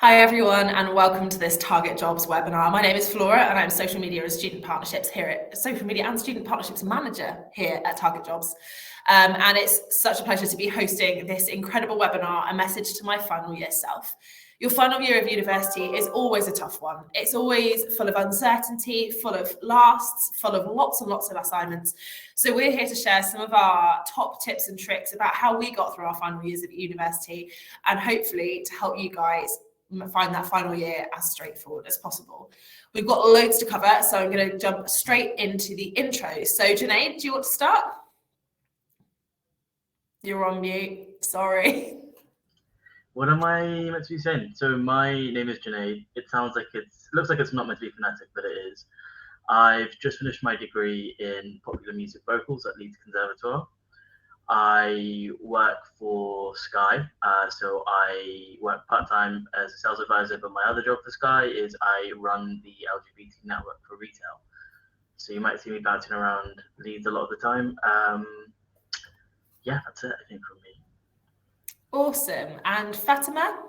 Hi everyone, and welcome to this Target Jobs webinar. My name is Flora, and I'm Social Media and Student Partnerships Manager here at Target Jobs. And it's such a pleasure to be hosting this incredible webinar, A Message to My Final Year Self. Your final year of university is always a tough one. It's always full of uncertainty, full of lasts, full of lots and lots of assignments. So we're here to share some of our top tips and tricks about how we got through our final years of university, and hopefully to help you guys find that final year as straightforward as possible. We've got loads to cover, so I'm going to jump straight into the intro. So Junaid, do you want to start? You're on mute, sorry. What am I meant to be saying? So my name is Junaid. It looks like it's not meant to be phonetic, but it is. I've just finished my degree in popular music vocals at Leeds Conservatoire. I work for Sky, so I work part-time as a sales advisor, but my other job for Sky is I run the LGBT network for retail. So you might see me bouncing around Leeds a lot of the time. Yeah, that's it, I think, from me. Awesome. And Fatima?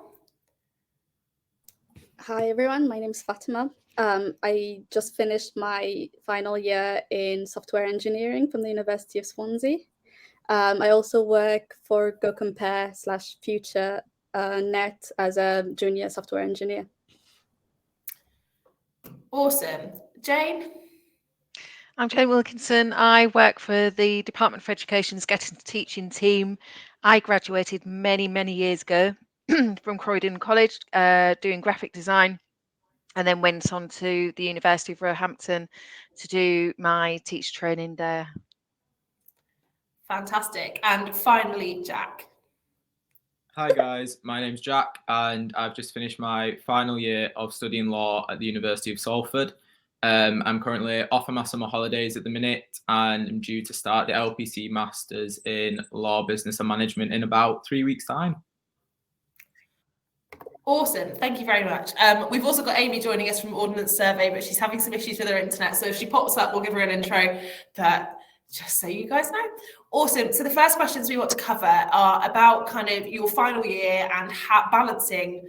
Hi everyone, my name is Fatima. I just finished my final year in software engineering from the University of Swansea. I also work for GoCompare/Future Net as a junior software engineer. Awesome. Jane? I'm Jane Wilkinson. I work for the Department for Education's Getting to Teaching team. I graduated many, many years ago from Croydon College doing graphic design, and then went on to the University of Roehampton to do my teacher training there. Fantastic. And finally, Jack. Hi guys, my name's Jack, and I've just finished my final year of studying law at the University of Salford. I'm currently off on my summer holidays at the minute, and I'm due to start the LPC Masters in Law, Business and Management in about 3 weeks' time. Awesome, thank you very much. We've also got Amy joining us from Ordnance Survey, but she's having some issues with her internet, so if she pops up, we'll give her an intro, but just so you guys know. Awesome, so the first questions we want to cover are about kind of your final year and how balancing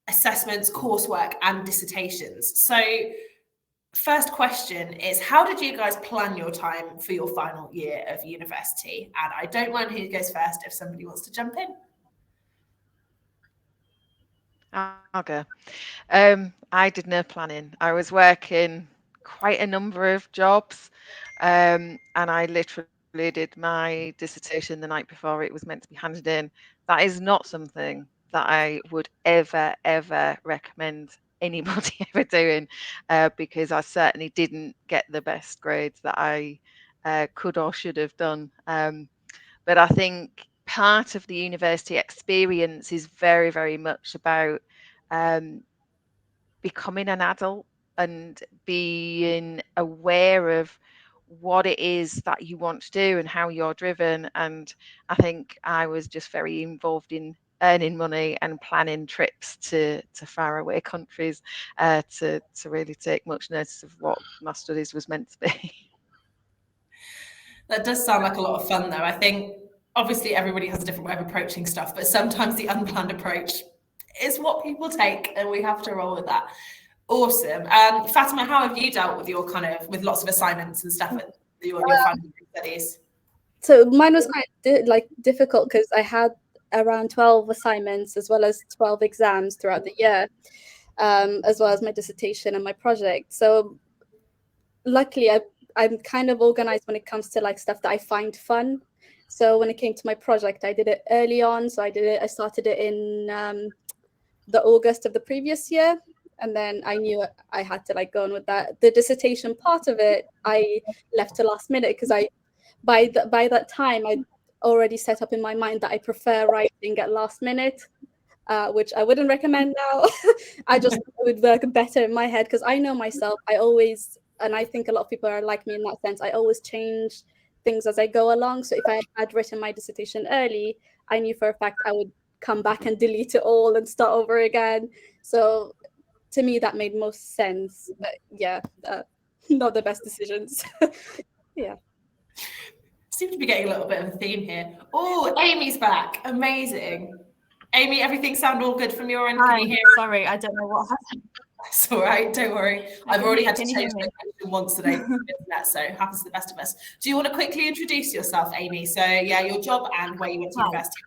assessments, coursework and dissertations. So first question is, how did you guys plan your time for your final year of university? And I don't mind who goes first if somebody wants to jump in. I'll go. I did no planning. I was working quite a number of jobs, and I literally did my dissertation the night before it was meant to be handed in. That is not something that I would ever recommend anybody ever doing, because I certainly didn't get the best grades that I could or should have done. But I think part of the university experience is very much about becoming an adult and being aware of what it is that you want to do and how you're driven. And I think I was just very involved in earning money and planning trips to faraway countries to really take much notice of what my studies was meant to be. That does sound like a lot of fun, though. I think obviously everybody has a different way of approaching stuff, but sometimes the unplanned approach is what people take, and we have to roll with that. Awesome. Fatima, how have you dealt with your with lots of assignments and stuff at your final studies? So mine was quite difficult because I had around 12 assignments as well as 12 exams throughout the year, as well as my dissertation and my project. So luckily I'm kind of organized when it comes to stuff that I find fun. So when it came to my project, I did it early on. So I started it in the August of the previous year, and then I knew I had to go on with that. The dissertation part of it, I left to last minute because by that time I'd already set up in my mind that I prefer writing at last minute, which I wouldn't recommend now. I just would work better in my head because I know myself. And I think a lot of people are like me in that sense. I always change things as I go along. So if I had written my dissertation early, I knew for a fact I would come back and delete it all and start over again. So to me, that made most sense. But yeah, not the best decisions. Yeah. Seem to be getting a little bit of a theme here. Oh, Amy's back. Amazing. Amy, everything sound all good from your end? Hi, Can you hear? sorry, I don't know what happened. It's all right, don't worry. I've already had to Can you change hear my me? question once today, so happens to the best of us. Do you want to quickly introduce yourself, Amy? So yeah, your job and where you went to Hi. university.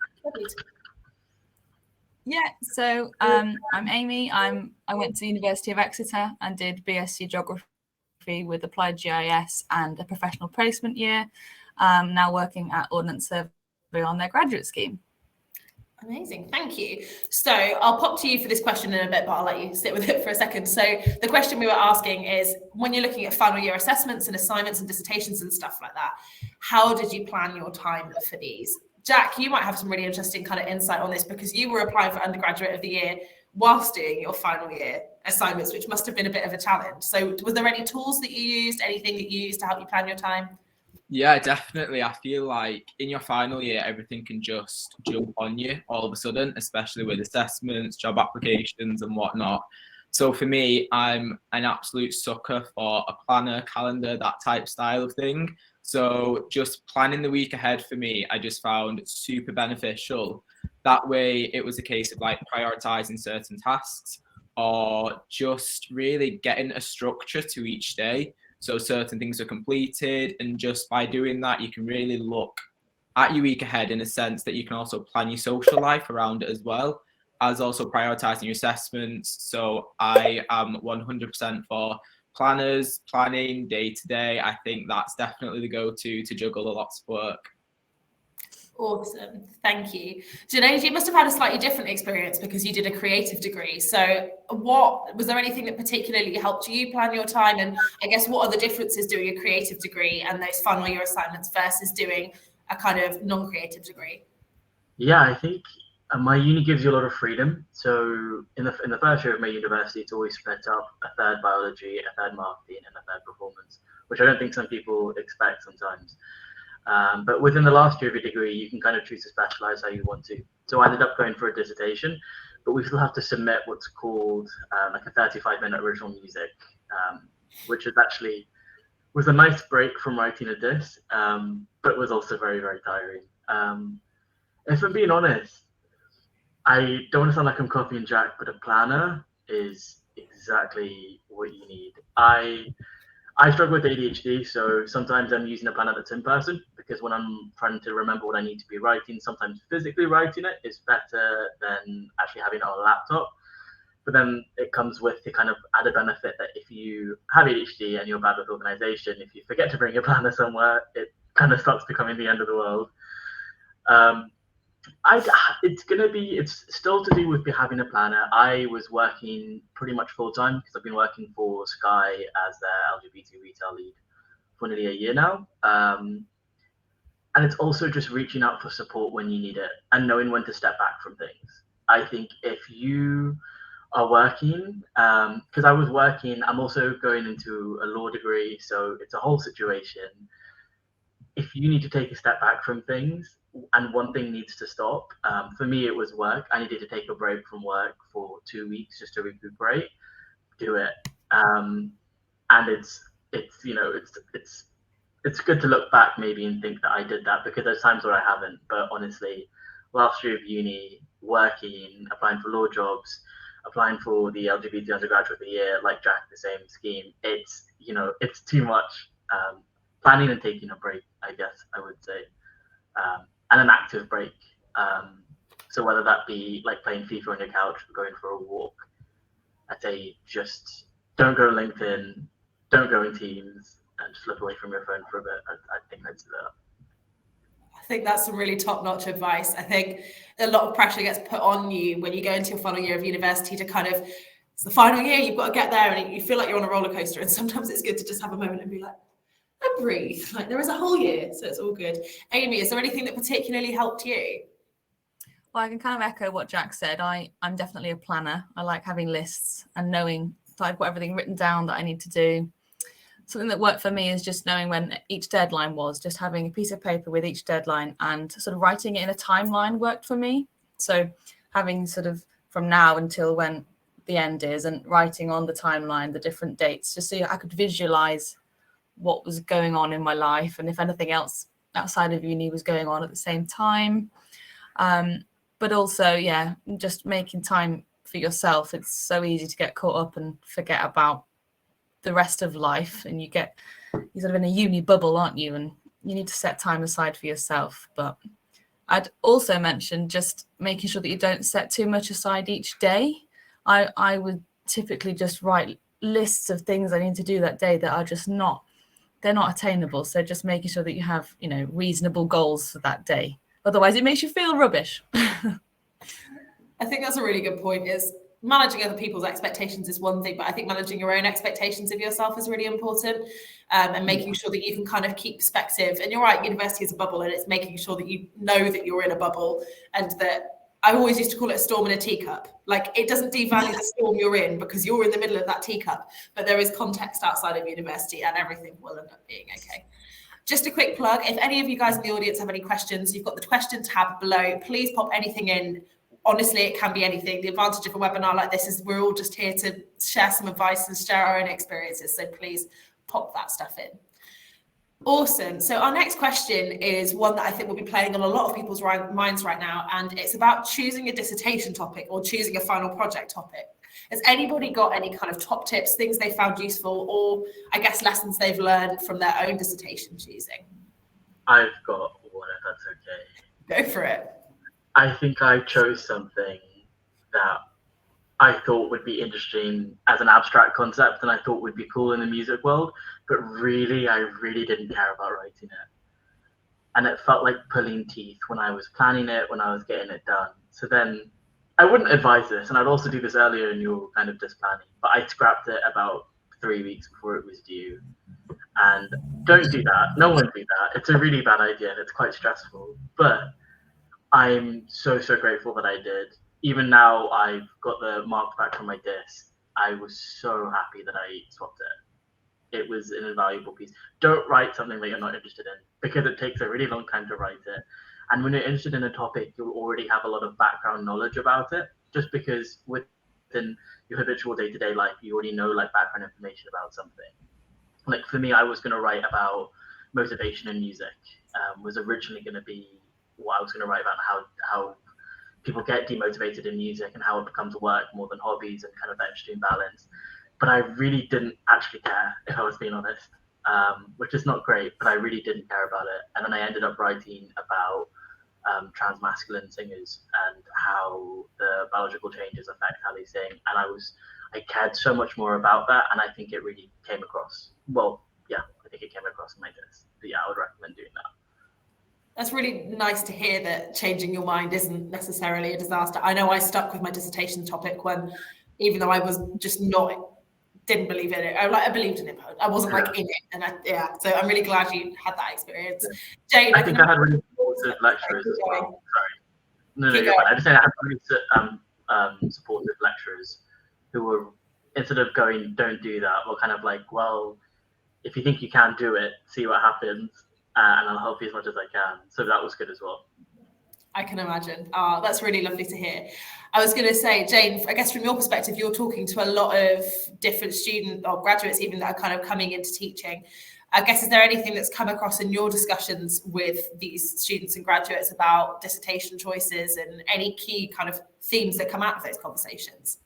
Yeah, so I'm Amy. I went to the University of Exeter and did BSc Geography with applied GIS and a professional placement year. Now working at Ordnance Survey on their graduate scheme. Amazing, thank you. So I'll pop to you for this question in a bit, but I'll let you sit with it for a second. So the question we were asking is, when you're looking at final year assessments and assignments and dissertations and stuff like that, how did you plan your time for these? Jack, you might have some really interesting kind of insight on this because you were applying for undergraduate of the year whilst doing your final year assignments, which must have been a bit of a challenge. So was there any tools that you used, anything that you used to help you plan your time? Yeah, definitely. I feel like in your final year, everything can just jump on you all of a sudden, especially with assessments, job applications and whatnot. So for me, I'm an absolute sucker for a planner, calendar, that type style of thing. So just planning the week ahead for me, I just found super beneficial. That way it was a case of like prioritizing certain tasks or just really getting a structure to each day. So certain things are completed, and just by doing that, you can really look at your week ahead in a sense that you can also plan your social life around it as well as also prioritizing your assessments. So I am 100% for planners, planning day to day. I think that's definitely the go-to to juggle a lot of work. Awesome, thank you. Junaid, you must have had a slightly different experience because you did a creative degree. So what was there anything that particularly helped you plan your time? And I guess what are the differences doing a creative degree and those final year assignments versus doing a kind of non-creative degree? Yeah, I think my uni gives you a lot of freedom. So in the first year of my university, it's always split up: a third biology, a third marketing, and a third performance, which I don't think some people expect sometimes. But within the last year of your degree, you can kind of choose to specialize how you want to. So I ended up going for a dissertation, but we still have to submit what's called like a 35-minute original music, which is actually was a nice break from writing a diss, but was also very, very tiring. If I'm being honest, I don't want to sound like I'm copying Jack, but a planner is exactly what you need. I struggle with ADHD, so sometimes I'm using a planner that's in person because when I'm trying to remember what I need to be writing, sometimes physically writing it is better than actually having it on a laptop. But then it comes with the kind of added benefit that if you have ADHD and you're bad with organization, if you forget to bring your planner somewhere, it kind of starts becoming the end of the world. It's still to do with having a planner. I was working pretty much full time because I've been working for Sky as their LGBT retail lead for nearly a year now. And it's also just reaching out for support when you need it and knowing when to step back from things. I think if you are working, because I was working, I'm also going into a law degree, so it's a whole situation. If you need to take a step back from things and one thing needs to stop, for me it was work. I needed to take a break from work for 2 weeks just to recuperate. Do it, and it's good to look back maybe and think that I did that because there's times where I haven't. But honestly, last year of uni, working, applying for law jobs, applying for the LGBT undergraduate of the year, like Jack, the same scheme. It's too much. Planning and taking a break, I guess I would say, and an active break. So whether that be like playing FIFA on your couch or going for a walk, I'd say just don't go on LinkedIn, don't go in Teams, and just look away from your phone for a bit. I think I'd do that. I think that's some really top-notch advice. I think a lot of pressure gets put on you when you go into your final year of university to kind of, it's the final year, you've got to get there and you feel like you're on a roller coaster. And sometimes it's good to just have a moment and be like, and breathe. Like there is a whole year, so it's all good. Amy, is there anything that particularly helped you? Well, I can kind of echo what Jack said. I'm definitely a planner. I like having lists and knowing that I've got everything written down that I need to do. Something that worked for me is just knowing when each deadline was, just having a piece of paper with each deadline and sort of writing it in a timeline worked for me. So having sort of from now until when the end is and writing on the timeline, the different dates, just so I could visualize what was going on in my life and if anything else outside of uni was going on at the same time. but also, yeah, just making time for yourself. It's so easy to get caught up and forget about the rest of life, and you're sort of in a uni bubble, aren't you? And you need to set time aside for yourself. But I'd also mention just making sure that you don't set too much aside each day. I would typically just write lists of things I need to do that day that are just they're not attainable. So just making sure that you have, reasonable goals for that day. Otherwise, it makes you feel rubbish. I think that's a really good point. Is managing other people's expectations is one thing, but I think managing your own expectations of yourself is really important, and making sure that you can kind of keep perspective. And you're right, university is a bubble, and it's making sure that you know that you're in a bubble, and that I always used to call it a storm in a teacup. Like, it doesn't devalue the storm you're in because you're in the middle of that teacup, but there is context outside of university and everything will end up being okay. Just a quick plug, if any of you guys in the audience have any questions, you've got the question tab below. Please pop anything in. Honestly, it can be anything. The advantage of a webinar like this is we're all just here to share some advice and share our own experiences. So please pop that stuff in. Awesome. So our next question is one that I think will be playing on a lot of people's minds right now, and it's about choosing a dissertation topic or choosing a final project topic. Has anybody got any kind of top tips, things they found useful, or I guess lessons they've learned from their own dissertation choosing? I've got one, if that's okay. Go for it. I think I chose something that I thought would be interesting as an abstract concept and I thought would be cool in the music world, but really, I really didn't care about writing it. And it felt like pulling teeth when I was planning it, when I was getting it done. So then I wouldn't advise this, and I'd also do this earlier in your kind of just planning, but I scrapped it about 3 weeks before it was due. And don't do that. No one do that. It's a really bad idea and it's quite stressful. But I'm so grateful that I did. Even now, I've got the mark back from my disc. I was so happy that I swapped it. It was an invaluable piece. Don't write something that you're not interested in because it takes a really long time to write it. And when you're interested in a topic, you'll already have a lot of background knowledge about it, just because within your habitual day-to-day life, you already know like background information about something. Like for me, I was going to write about motivation in music. Was originally going to be what I was going to write about, how people get demotivated in music and how it becomes work more than hobbies and kind of that extreme balance. But I really didn't actually care, if I was being honest, which is not great, but I really didn't care about it. And then I ended up writing about transmasculine singers and how the biological changes affect how they sing. And I cared so much more about that, and I think it really came across. Well, yeah, I think it came across in my test. But yeah, I would recommend doing that. That's really nice to hear that changing your mind isn't necessarily a disaster. I know I stuck with my dissertation topic when, even though I was just didn't believe in it. I believed in it, but I wasn't like in it. And so I'm really glad you had that experience. Jane, I think I had really supportive lecturers as well. Sorry. No, you're fine. I just say I had really supportive lecturers who were, instead of going, don't do that, were kind of like, well, if you think you can do it, see what happens. And I'll help you as much as I can. So that was good as well. I can imagine. That's really lovely to hear. I was going to say, Jane, I guess from your perspective, you're talking to a lot of different students or graduates even that are kind of coming into teaching. I guess, is there anything that's come across in your discussions with these students and graduates about dissertation choices and any key kind of themes that come out of those conversations?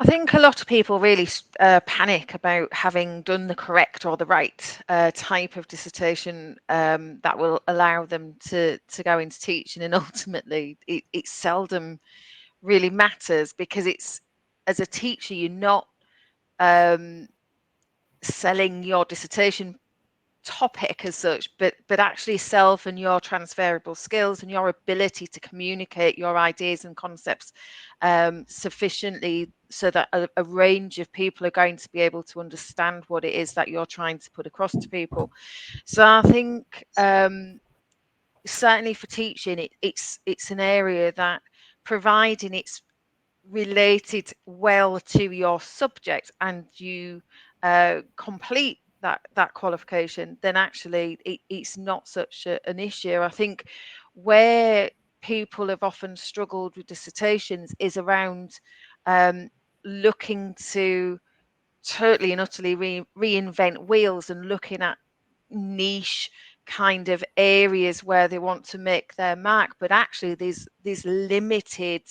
I think a lot of people really panic about having done the correct or the right type of dissertation that will allow them to go into teaching, and ultimately it seldom really matters, because it's, as a teacher, you're not selling your dissertation topic as such, but actually self and your transferable skills and your ability to communicate your ideas and concepts sufficiently so that a range of people are going to be able to understand what it is that you're trying to put across to people. So I think certainly for teaching, it's an area that, providing it's related well to your subject and you complete that qualification, then actually it's not such an issue. I think where people have often struggled with dissertations is around looking to totally and utterly reinvent wheels and looking at niche kind of areas where they want to make their mark, but actually there's limited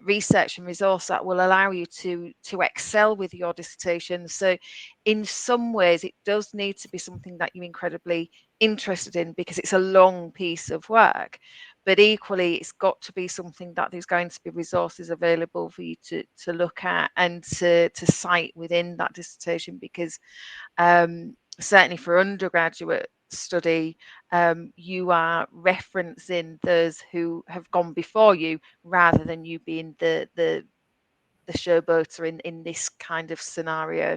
research and resource that will allow you to excel with your dissertation. So in some ways it does need to be something that you're incredibly interested in, because it's a long piece of work, but equally it's got to be something that there's going to be resources available for you to look at and to cite within that dissertation, because certainly for undergraduate study, you are referencing those who have gone before you, rather than you being the showboater in this kind of scenario.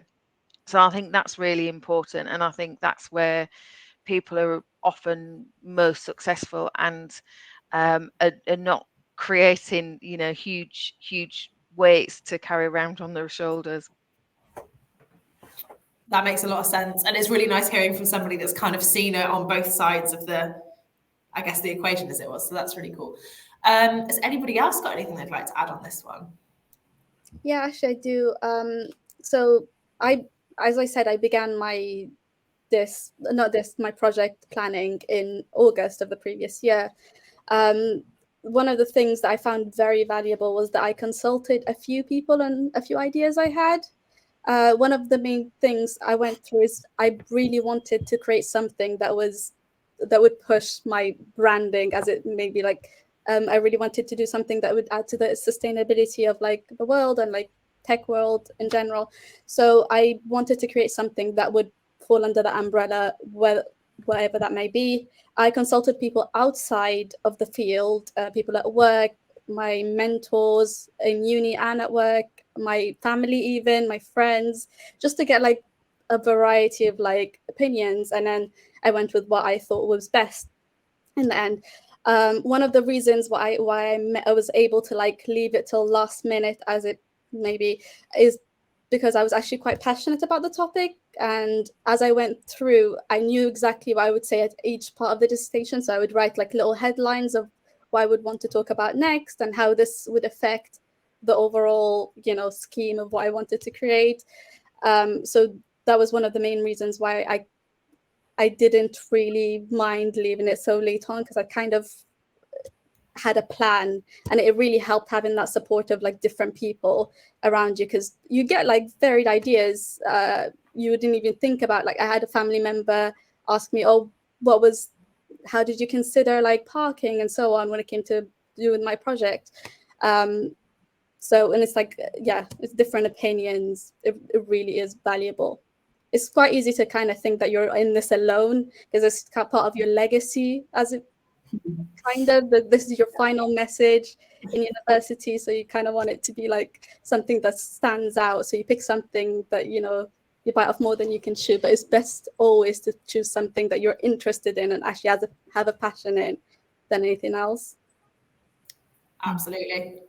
So I think that's really important, and I think that's where people are often most successful, and are not creating, you know, huge weights to carry around on their shoulders. That makes a lot of sense. And it's really nice hearing from somebody that's kind of seen it on both sides of the, I guess, the equation as it was. So that's really cool. Has anybody else got anything they'd like to add on this one? Yeah, actually I do. So as I said, I began my project planning in August of the previous year. One of the things that I found very valuable was that I consulted a few people on a few ideas I had. One of the main things I went through is I really wanted to create something that would push my branding, as it may be like, I really wanted to do something that would add to the sustainability of like the world and like tech world in general. So I wanted to create something that would fall under the umbrella, wherever that may be. I consulted people outside of the field, people at work, my mentors in uni and at work, my family, even my friends, just to get like a variety of like opinions. And then I went with what I thought was best in the end. One of the reasons why I was able to like leave it till last minute, as it maybe, is because I was actually quite passionate about the topic. And as I went through, I knew exactly what I would say at each part of the dissertation. So I would write like little headlines of what I would want to talk about next and how this would affect the overall, you know, scheme of what I wanted to create. So that was one of the main reasons why I didn't really mind leaving it so late on, because I kind of had a plan, and it really helped having that support of like different people around you, because you get like varied ideas you wouldn't even think about. Like I had a family member ask me, oh, how did you consider like parking and so on when it came to doing my project? So, and it's like, yeah, it's different opinions. It really is valuable. It's quite easy to kind of think that you're in this alone, because it's part of your legacy, as it kind of, that this is your final message in university. So you kind of want it to be like something that stands out. So you pick something that, you know, you bite off more than you can chew, but it's best always to choose something that you're interested in and actually have a passion in than anything else. Absolutely.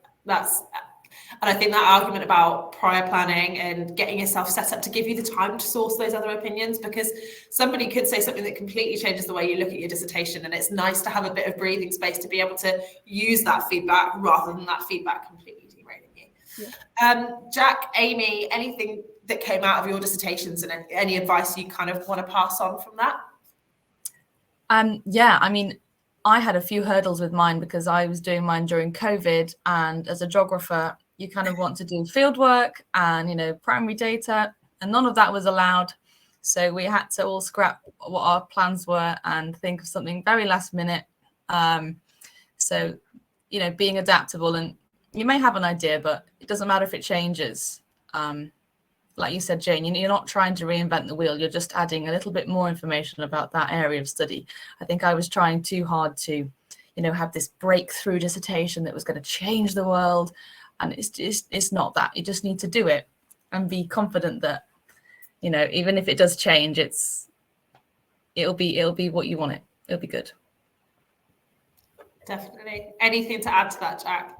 And I think that argument about prior planning and getting yourself set up to give you the time to source those other opinions, because somebody could say something that completely changes the way you look at your dissertation, and it's nice to have a bit of breathing space to be able to use that feedback rather than that feedback completely derailing you. Yeah. Jack, Amy, anything that came out of your dissertations and any advice you kind of want to pass on from that? Yeah, I mean, I had a few hurdles with mine because I was doing mine during COVID, and as a geographer, you kind of want to do field work and, you know, primary data, and none of that was allowed. So we had to all scrap what our plans were and think of something very last minute. So, you know, being adaptable, and you may have an idea, but it doesn't matter if it changes. Like you said, Jane, you're not trying to reinvent the wheel. You're just adding a little bit more information about that area of study. I think I was trying too hard to, you know, have this breakthrough dissertation that was going to change the world. And it's not that. You just need to do it and be confident that, you know, even if it does change, it'll be what you want it. It'll be good. Definitely. Anything to add to that, Jack?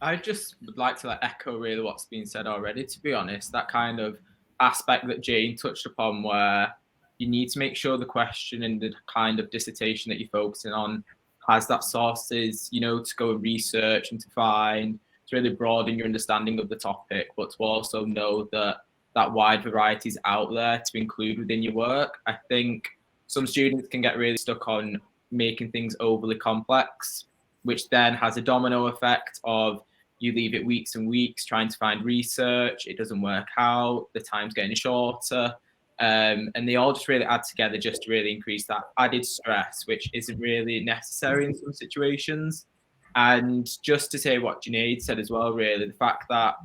I just would like to echo really what's been said already, to be honest. That kind of aspect that Jane touched upon, where you need to make sure the question and the kind of dissertation that you're focusing on has that sources, you know, to go research and to find, to really broaden your understanding of the topic, but to also know that that wide variety is out there to include within your work. I think some students can get really stuck on making things overly complex, which then has a domino effect of you leave it weeks and weeks trying to find research, it doesn't work out, the time's getting shorter, and they all just really add together just to really increase that added stress, which isn't really necessary in some situations. And just to say what Junaid said as well, really, the fact that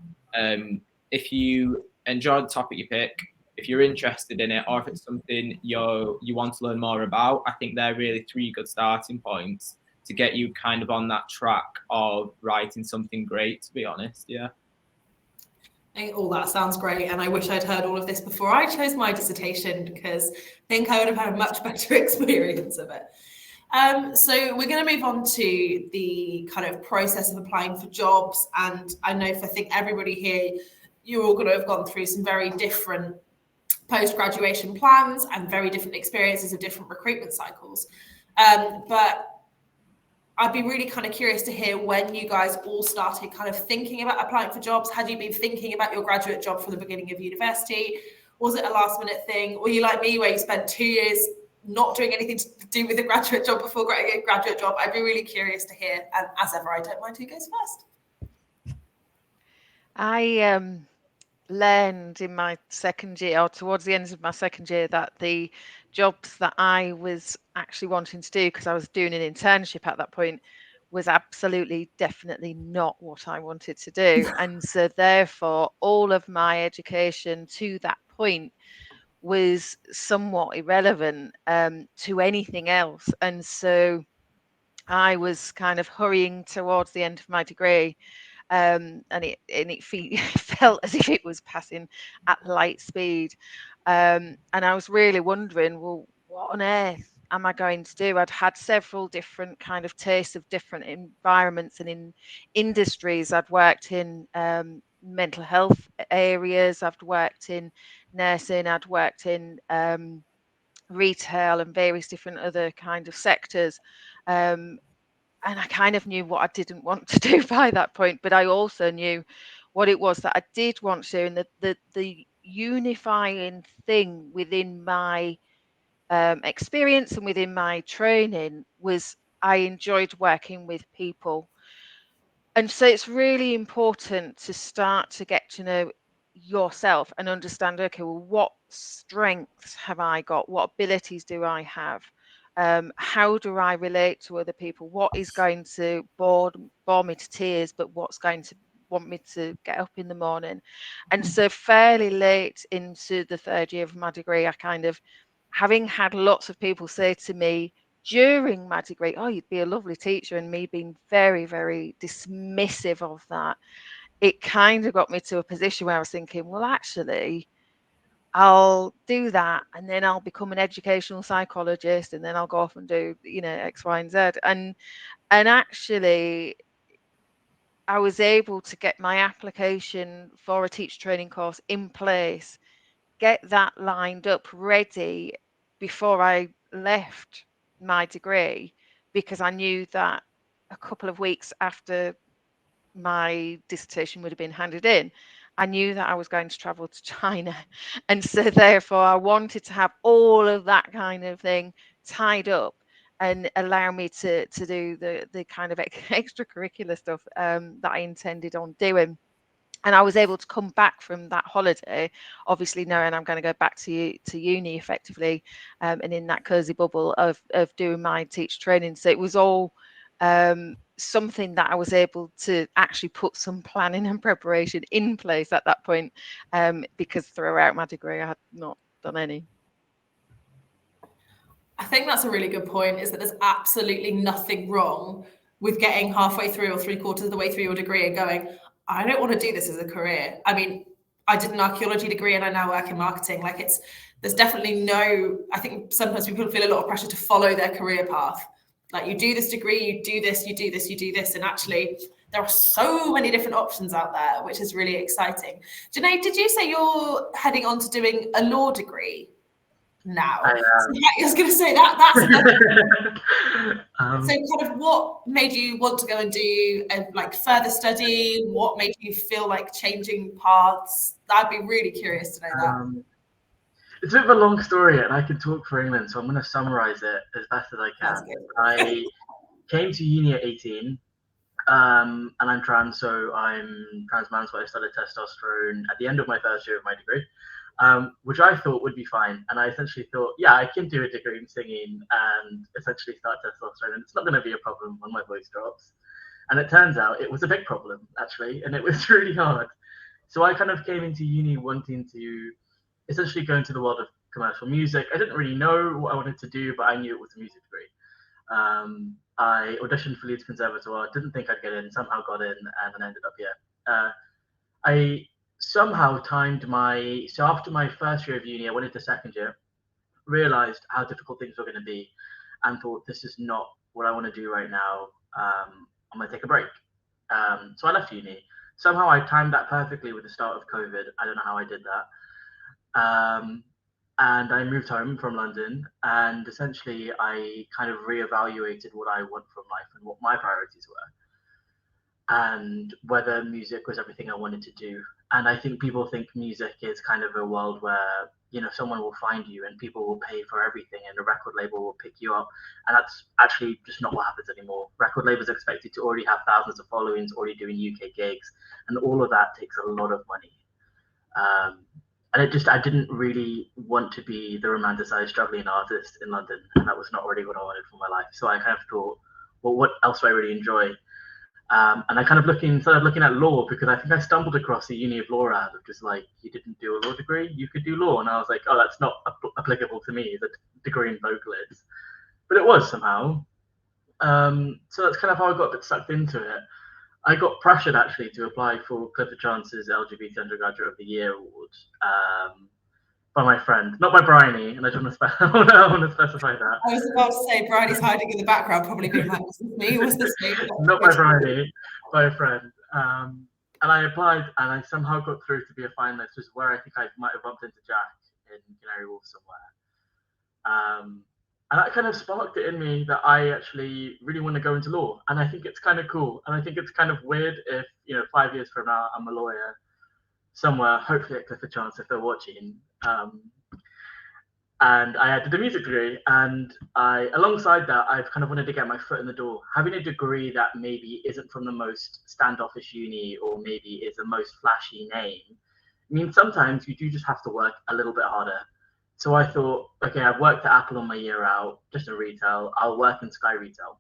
if you enjoy the topic you pick, if you're interested in it, or if it's something you want to learn more about, I think they're really 3 good starting points to get you kind of on that track of writing something great, to be honest. Yeah. All that sounds great, and I wish I'd heard all of this before I chose my dissertation, because I think I would have had a much better experience of it. So we're going to move on to the kind of process of applying for jobs, and I know I think everybody here, you're all going to have gone through some very different post-graduation plans and very different experiences of different recruitment cycles. But I'd be really kind of curious to hear when you guys all started kind of thinking about applying for jobs. Had you been thinking about your graduate job from the beginning of university? Was it a last minute thing? Were you like me, where you spent 2 years not doing anything to do with a graduate job before getting a graduate job? I'd be really curious to hear. And as ever, I don't mind who goes first. I learned in my second year, or towards the end of my second year, that the jobs that I was actually wanting to do, because I was doing an internship at that point, was absolutely definitely not what I wanted to do. And so therefore all of my education to that point was somewhat irrelevant to anything else. And so I was kind of hurrying towards the end of my degree, and it felt as if it was passing at light speed, and I was really wondering, well, what on earth am I going to do? I'd had several different kind of tastes of different environments and in industries. I'd worked in mental health areas, I've worked in nursing, I'd worked in retail and various different other kind of sectors. And I kind of knew what I didn't want to do by that point, but I also knew what it was that I did want to do. And the unifying thing within my experience and within my training was I enjoyed working with people. And so it's really important to start to get to know yourself and understand, okay, well, what strengths have I got? What abilities do I have? How do I relate to other people? What is going to bore me to tears, but what's going to want me to get up in the morning? And so fairly late into the third year of my degree, I kind of, having had lots of people say to me during my degree, oh, you'd be a lovely teacher, and me being very, very dismissive of that, it kind of got me to a position where I was thinking, well, actually, I'll do that, and then I'll become an educational psychologist, and then I'll go off and do, X, Y, and Z. And actually, I was able to get my application for a teacher training course in place, get that lined up, ready before I left my degree, because I knew that a couple of weeks after my dissertation would have been handed in, I knew that I was going to travel to China. And so therefore I wanted to have all of that kind of thing tied up and allow me to do the kind of extracurricular stuff that I intended on doing. And I was able to come back from that holiday, obviously knowing I'm going to go back to uni effectively, and in that cozy bubble of doing my teacher training. So it was all something that I was able to actually put some planning and preparation in place at that point, because throughout my degree I had not done any. I think that's a really good point, is that there's absolutely nothing wrong with getting halfway through or 3/4 of the way through your degree and going, I don't want to do this as a career. I mean, I did an archaeology degree and I now work in marketing. Like, there's definitely I think sometimes people feel a lot of pressure to follow their career path. Like, you do this degree, you do this, you do this, you do this. And actually, there are so many different options out there, which is really exciting. Junaid, did you say you're heading on to doing a law degree now? I was going to say that's so kind of what made you want to go and do like further study? What made you feel like changing paths? I'd be really curious to know that. It's a bit of a long story, and I can talk for England, so I'm going to summarize it as best as I That's can. good. I came to uni at 18, and I'm trans, so I'm trans man, so I started testosterone at the end of my first year of my degree, which I thought would be fine. And I essentially thought, yeah, I can do a degree in singing and essentially start testosterone, and it's not going to be a problem when my voice drops. And it turns out it was a big problem, actually, and it was really hard. So I kind of came into uni wanting to essentially go into the world of commercial music. I didn't really know what I wanted to do, but I knew it was a music degree. I auditioned for Leeds Conservatoire, didn't think I'd get in, somehow got in, and then ended up here. I somehow timed so after my first year of uni, I went into second year, realized how difficult things were going to be, and thought, this is not what I want to do right now. I'm going to take a break. So I left uni. Somehow I timed that perfectly with the start of COVID. I don't know how I did that. And I moved home from London, and essentially I kind of reevaluated what I want from life and what my priorities were, and whether music was everything I wanted to do. And I think people think music is kind of a world where, you know, someone will find you and people will pay for everything and a record label will pick you up. And that's actually just not what happens anymore. Record labels expect you to already have thousands of followings, already doing UK gigs, and all of that takes a lot of money. And I didn't really want to be the romanticized struggling artist in London, and that was not really what I wanted for my life. So I kind of thought, well, what else do I really enjoy? And I kind of started looking at law, because I think I stumbled across the Uni of Law ad of just like, you didn't do a law degree, you could do law. And I was like, oh, that's not applicable to me, the degree in vocalists. But it was somehow. So that's kind of how I got a bit sucked into it. I got pressured actually to apply for Clifford Chance's LGBT Undergraduate of the Year award by my friend, not by Bryony, and I don't want to specify that. I was about to say Bridie's hiding in the background, probably being like, "Was this me? Was this me?" Not by Bryony, by a friend. And I applied, and I somehow got through to be a finalist, which is where I think I might have bumped into Jack in Canary Wharf somewhere. And that kind of sparked it in me that I actually really want to go into law. And I think it's kind of cool. And I think it's kind of weird if, 5 years from now, I'm a lawyer somewhere, hopefully at Clifford Chance if they're watching. And I did a music degree, and alongside that, I've kind of wanted to get my foot in the door. Having a degree that maybe isn't from the most standoffish uni, or maybe is the most flashy name, means sometimes you do just have to work a little bit harder. So I thought, okay, I've worked at Apple on my year out, just in retail. I'll work in Sky Retail.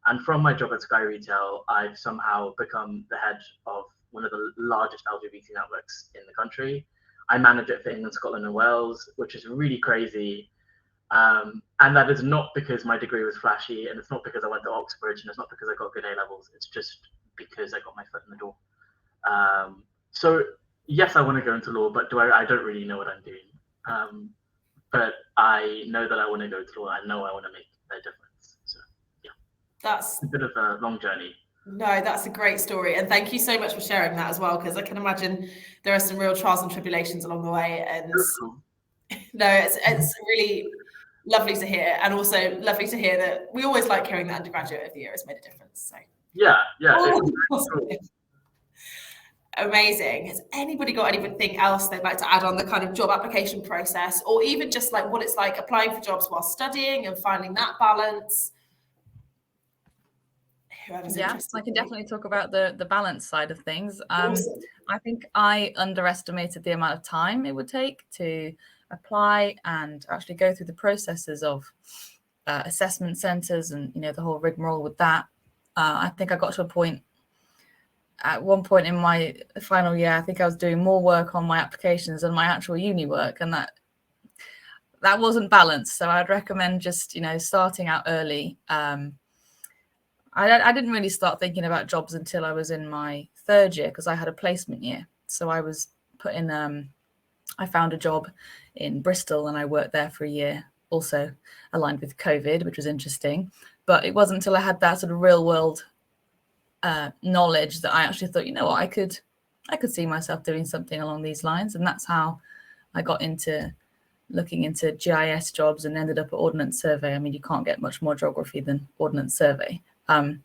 And from my job at Sky Retail, I've somehow become the head of one of the largest LGBT networks in the country. I manage it for England, Scotland, and Wales, which is really crazy. And that is not because my degree was flashy, and it's not because I went to Oxford, and it's not because I got good A levels. It's just because I got my foot in the door. So yes, I want to go into law, but I don't really know what I'm doing. But I know that I want to go to law. I know I want to make a difference. So yeah, That's a bit of a long journey. No, that's a great story. And thank you so much for sharing that as well, because I can imagine there are some real trials and tribulations along the way. And Cool. no, it's really lovely to hear. And also lovely to hear that we always like hearing that undergraduate of the year has made a difference. So Yeah. Amazing. Has anybody got anything else they'd like to add on the kind of job application process, or even just like what it's like applying for jobs while studying and finding that balance? Whoever's interested. I can definitely talk about the balance side of things. Awesome. I think I underestimated the amount of time it would take to apply and actually go through the processes of assessment centres and the whole rigmarole with that. I think I got to a point at one point in my final year, I think I was doing more work on my applications than my actual uni work, and that wasn't balanced. So I'd recommend just starting out early. I didn't really start thinking about jobs until I was in my third year, because I had a placement year. So I was put in, I found a job in Bristol and I worked there for a year, also aligned with COVID, which was interesting. But it wasn't until I had that sort of real world knowledge that I actually thought, what, I could see myself doing something along these lines. And that's how I got into looking into GIS jobs and ended up at Ordnance Survey. I mean, you can't get much more geography than Ordnance Survey. I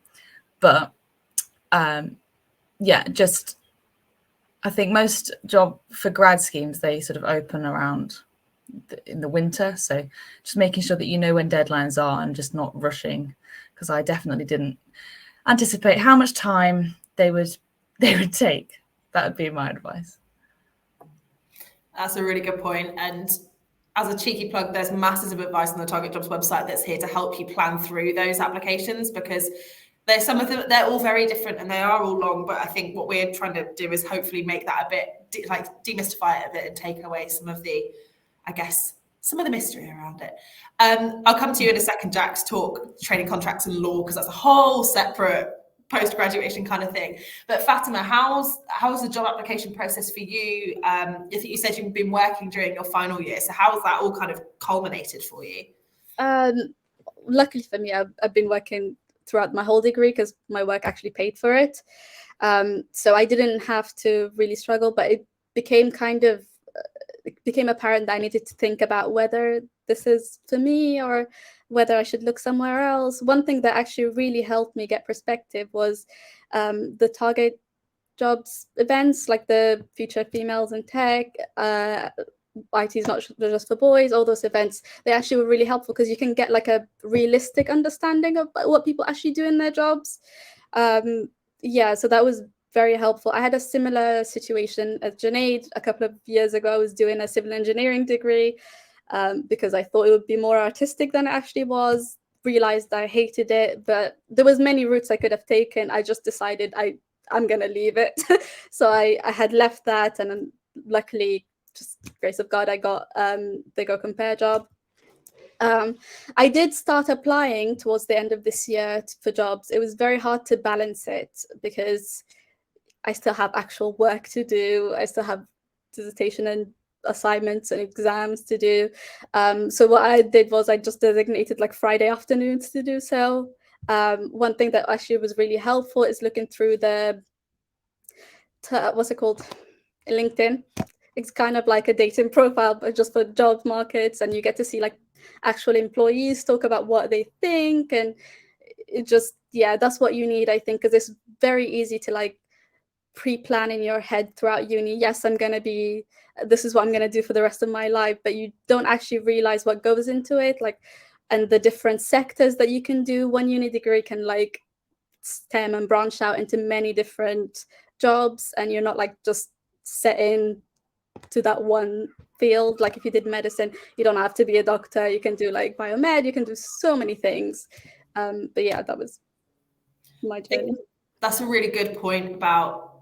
think most job for grad schemes, they sort of open around in the winter. So just making sure that you know when deadlines are and just not rushing, because I definitely didn't anticipate how much time they would take. That would be my advice. That's a really good point. And as a cheeky plug, there's masses of advice on the Target Jobs website that's here to help you plan through those applications, because there's some of them, they're all very different and they are all long. But I think what we're trying to do is hopefully make that a bit, demystify it a bit and take away some of the, I guess, some of the mystery around it. I'll come to you in a second, Jack, to talk training contracts and law, because that's a whole separate post-graduation kind of thing. But Fatima, how's the job application process for you? I think you said you've been working during your final year, so how has that all kind of culminated for you? Luckily for me, I've been working throughout my whole degree because my work actually paid for it. So I didn't have to really struggle, but it became apparent that I needed to think about whether this is for me or whether I should look somewhere else. One thing that actually really helped me get perspective was the Target Jobs events, like the Future Females in Tech, IT is not just for boys, all those events. They actually were really helpful because you can get like a realistic understanding of what people actually do in their jobs. Yeah, so that was very helpful. I had a similar situation as Junaid a couple of years ago. I was doing a civil engineering degree because I thought it would be more artistic than it actually was. Realized I hated it, but there was many routes I could have taken. I just decided I'm gonna leave it. So I had left that, and then luckily, just grace of God, I got the Go Compare job. I did start applying towards the end of this year for jobs. It was very hard to balance it because I still have actual work to do. I still have dissertation and assignments and exams to do. So what I did was I just designated like Friday afternoons to do so. One thing that actually was really helpful is looking through the, what's it called? LinkedIn. It's kind of like a dating profile, but just for job markets, and you get to see like actual employees talk about what they think, and it just, yeah, that's what you need, I think, because it's very easy to like pre-plan in your head throughout uni. Yes, this is what I'm going to do for the rest of my life, but you don't actually realize what goes into it, like, and the different sectors that you can do. One uni degree can like stem and branch out into many different jobs, and you're not like just set in to that one field. Like if you did medicine, you don't have to be a doctor. You can do like biomed, you can do so many things. But yeah, that was my journey. That's a really good point about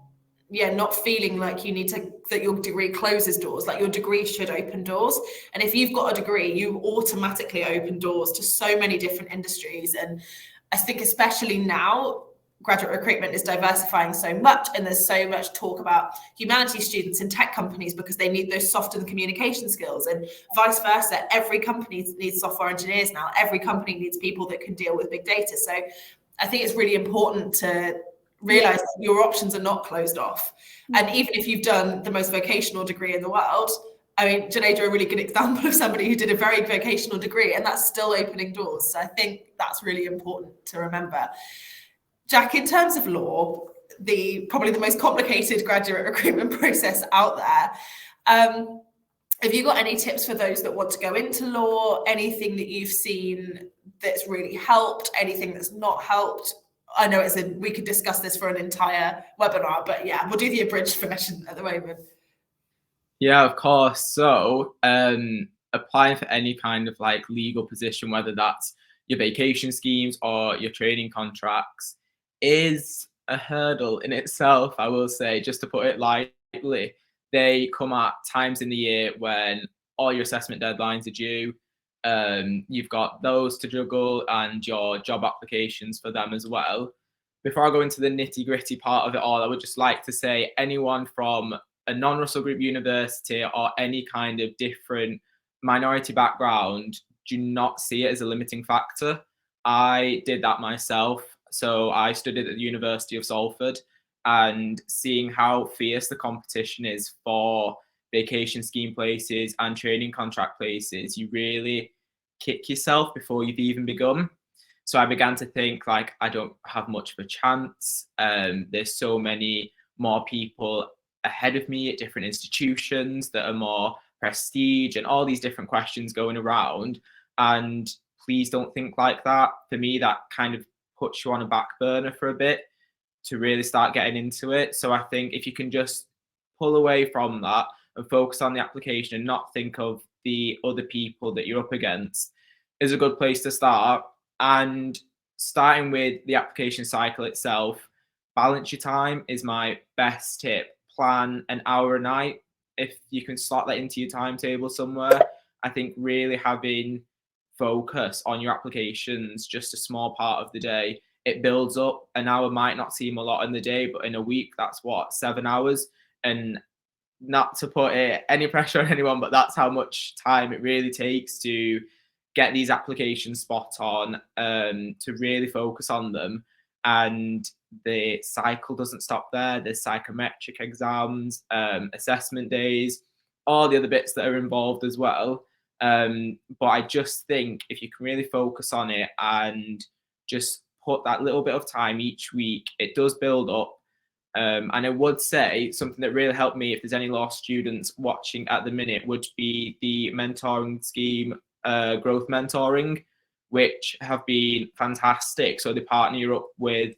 not feeling like that your degree closes doors. Like your degree should open doors, and if you've got a degree, you automatically open doors to so many different industries. And I think especially now, graduate recruitment is diversifying so much, and there's so much talk about humanities students in tech companies because they need those soft and communication skills, and vice versa. Every company needs software engineers now. Every company needs people that can deal with big data. So I think it's really important to realize your options are not closed off. And even if you've done the most vocational degree in the world, I mean, Junaid, you're a really good example of somebody who did a very vocational degree, and that's still opening doors. So I think that's really important to remember. Jack, in terms of law, probably the most complicated graduate recruitment process out there, have you got any tips for those that want to go into law? Anything that you've seen that's really helped? Anything that's not helped? I know we could discuss this for an entire webinar, but yeah, we'll do the abridged version at the moment. Yeah, of course. So applying for any kind of like legal position, whether that's your vacation schemes or your training contracts, is a hurdle in itself, I will say, just to put it lightly. They come at times in the year when all your assessment deadlines are due. You've got those to juggle and your job applications for them as well. Before I go into the nitty-gritty part of it all, I would just like to say anyone from a non-Russell Group university or any kind of different minority background, do not see it as a limiting factor. I did that myself. So I studied at the University of Salford, and seeing how fierce the competition is for vacation scheme places and training contract places, you really kick yourself before you've even begun. So I began to think like, I don't have much of a chance. There's so many more people ahead of me at different institutions that are more prestige and all these different questions going around. And please don't think like that. For me, that kind of puts you on a back burner for a bit to really start getting into it. So I think if you can just pull away from that and focus on the application and not think of the other people that you're up against, is a good place to start. And starting with the application cycle itself, balance your time is my best tip. Plan an hour a night. If you can slot that into your timetable somewhere, I think really having focus on your applications just a small part of the day, it builds up. An hour might not seem a lot in the day, but in a week, that's what, 7 hours. And not to put any pressure on anyone, but that's how much time it really takes to get these applications spot on, to really focus on them. And the cycle doesn't stop there. There's psychometric exams, assessment days, all the other bits that are involved as well. But I just think if you can really focus on it and just put that little bit of time each week, it does build up. And I would say something that really helped me, if there's any law students watching at the minute, would be the mentoring scheme, Growth Mentoring, which have been fantastic. So they partner you up with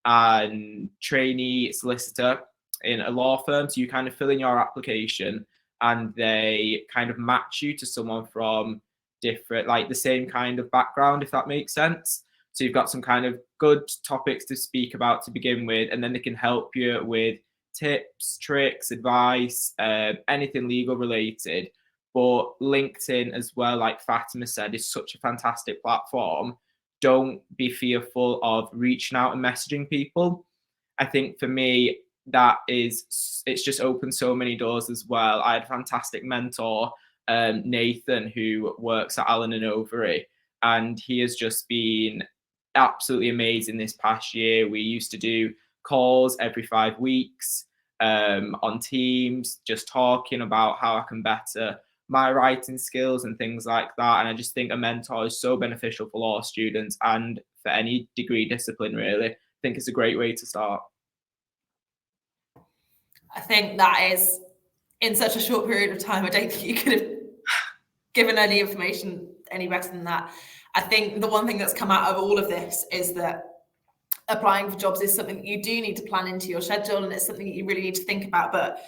a trainee solicitor in a law firm. So you kind of fill in your application and they kind of match you to someone from different, like the same kind of background, if that makes sense. So you've got some kind of good topics to speak about to begin with, and then they can help you with tips, tricks, advice, anything legal related. But LinkedIn as well, like Fatima said, is such a fantastic platform. Don't be fearful of reaching out and messaging people. I think for me, it's just opened so many doors as well. I had a fantastic mentor, Nathan, who works at Allen & Overy, and he has just been absolutely amazing this past year. We used to do calls every 5 weeks on Teams, just talking about how I can better my writing skills and things like that. And I just think a mentor is so beneficial for law students and for any degree discipline, really. I think it's a great way to start. I think that is, in such a short period of time, I don't think you could have given any information any better than that. I think the one thing that's come out of all of this is that applying for jobs is something that you do need to plan into your schedule, and it's something that you really need to think about, but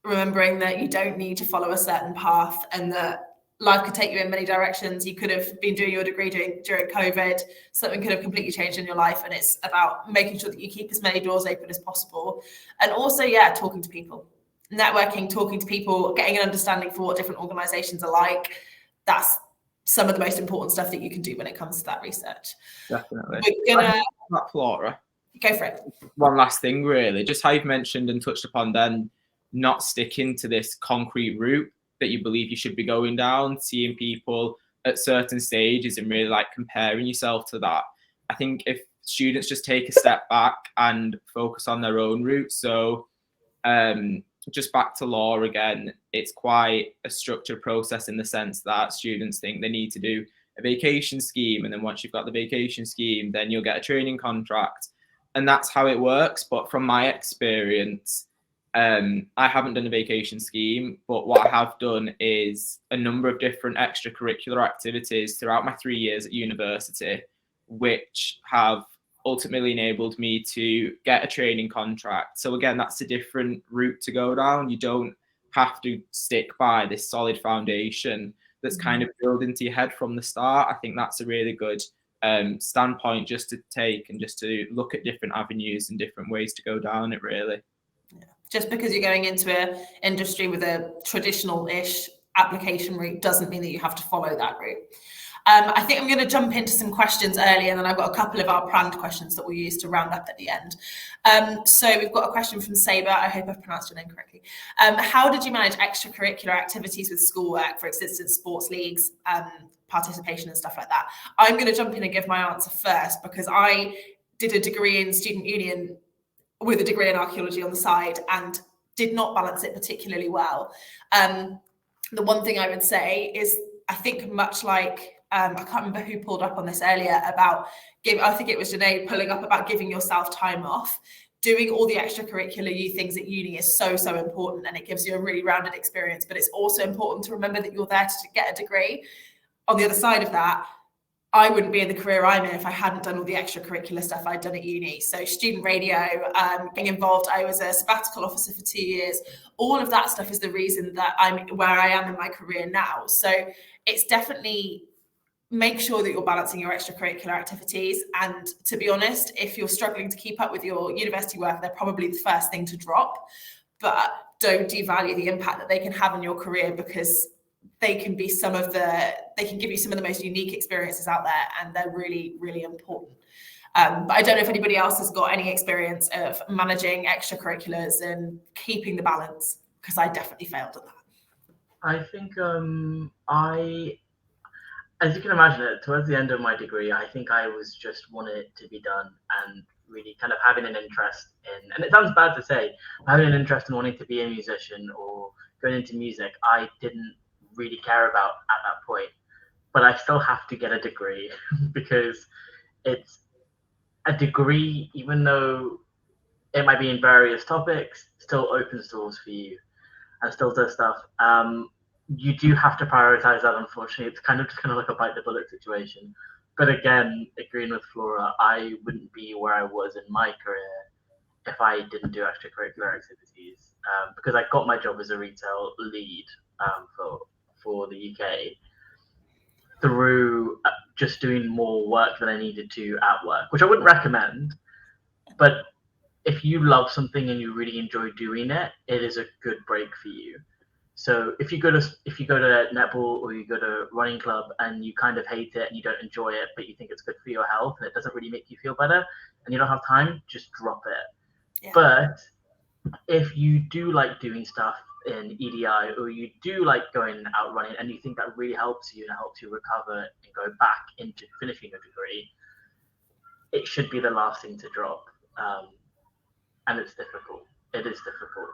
remembering that you don't need to follow a certain path and that life could take you in many directions. You could have been doing your degree during COVID, something could have completely changed in your life, and it's about making sure that you keep as many doors open as possible. And also, talking to people, networking, talking to people, getting an understanding for what different organizations are like. That's some of the most important stuff that you can do when it comes to that research. Definitely. We're gonna Flora. Go for it. One last thing, really, just how you've mentioned and touched upon then, not sticking to this concrete route that you believe you should be going down, seeing people at certain stages and really like comparing yourself to that. I think if students just take a step back and focus on their own route. So just back to law again, it's quite a structured process in the sense that students think they need to do a vacation scheme, and then once you've got the vacation scheme, then you'll get a training contract, and that's how it works. But from my experience, I haven't done a vacation scheme, but what I have done is a number of different extracurricular activities throughout my 3 years at university, which have ultimately enabled me to get a training contract. So again, that's a different route to go down. You don't have to stick by this solid foundation that's kind of built into your head from the start. I think that's a really good standpoint just to take, and just to look at different avenues and different ways to go down it, really. Just because you're going into an industry with a traditional-ish application route doesn't mean that you have to follow that route. I think I'm going to jump into some questions early, and then I've got a couple of our planned questions that we'll use to round up at the end. So we've got a question from Saber. I hope I've pronounced your name correctly. How did you manage extracurricular activities with schoolwork, for instance, sports leagues, participation and stuff like that? I'm going to jump in and give my answer first, because I did a degree in student union with a degree in archaeology on the side and did not balance it particularly well. The one thing I would say is, I think much like, I can't remember who pulled up on this earlier about I think it was Janae pulling up about giving yourself time off. doing all the extracurricular youth things at uni is so important, and it gives you a really rounded experience. But it's also important to remember that you're there to get a degree. On the other side of that, I wouldn't be in the career I'm in if I hadn't done all the extracurricular stuff I'd done at uni. So student radio, being involved, I was a sabbatical officer for 2 years. All of that stuff is the reason that I'm where I am in my career now. So it's definitely, make sure that you're balancing your extracurricular activities. And to be honest, if you're struggling to keep up with your university work, they're probably the first thing to drop. But don't devalue the impact that they can have on your career, because they can be they can give you some of the most unique experiences out there, and they're really, really important. But I don't know if anybody else has got any experience of managing extracurriculars and keeping the balance, because I definitely failed at that. I think as you can imagine, towards the end of my degree, I think I was just wanted it to be done, and really kind of having an interest in, and it sounds bad to say, having an interest in wanting to be a musician or going into music, I didn't really care about at that point. But I still have to get a degree because it's a degree, even though it might be in various topics, still opens doors for you and still does stuff. You do have to prioritize that, unfortunately. It's kind of like a bite the bullet situation. But again, agreeing with Flora, I wouldn't be where I was in my career if I didn't do extracurricular activities, because I got my job as a retail lead for the UK through just doing more work than I needed to at work, which I wouldn't recommend. But if you love something and you really enjoy doing it, it is a good break for you. So if you go to netball or you go to running club and you kind of hate it and you don't enjoy it, but you think it's good for your health and it doesn't really make you feel better and you don't have time, just drop it. Yeah. But if you do like doing stuff in EDI, or you do like going out running and you think that really helps you and helps you recover and go back into finishing your degree, it should be the last thing to drop. And it's difficult. It is difficult.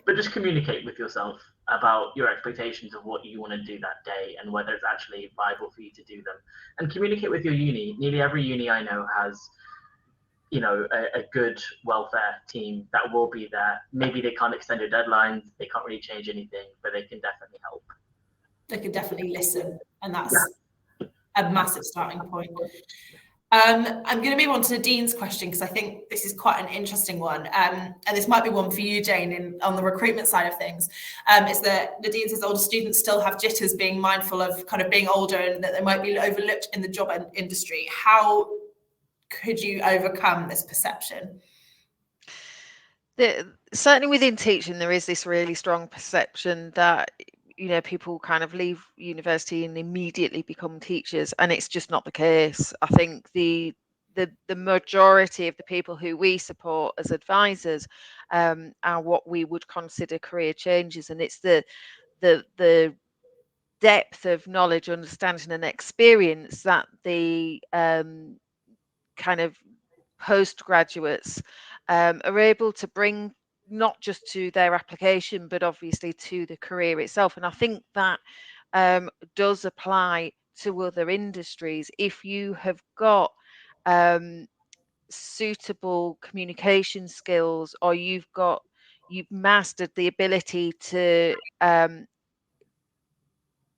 But just communicate with yourself about your expectations of what you want to do that day and whether it's actually viable for you to do them. And communicate with your uni. Nearly every uni I know has, a good welfare team that will be there. Maybe they can't extend your deadlines, they can't really change anything, but they can definitely help. They can definitely listen, and that's a massive starting point. I'm going to move on to Dean's question, because I think this is quite an interesting one. And this might be one for you, Jane, on the recruitment side of things. Is that Nadine says older students still have jitters, being mindful of kind of being older and that they might be overlooked in the job industry. How could you overcome this perception? Certainly within teaching, there is this really strong perception that people kind of leave university and immediately become teachers, and it's just not the case. I think the majority of the people who we support as advisors are what we would consider career changes, and it's the depth of knowledge, understanding and experience that the kind of postgraduates are able to bring, not just to their application, but obviously to the career itself. And I think that does apply to other industries. If you have got suitable communication skills, or you've mastered the ability to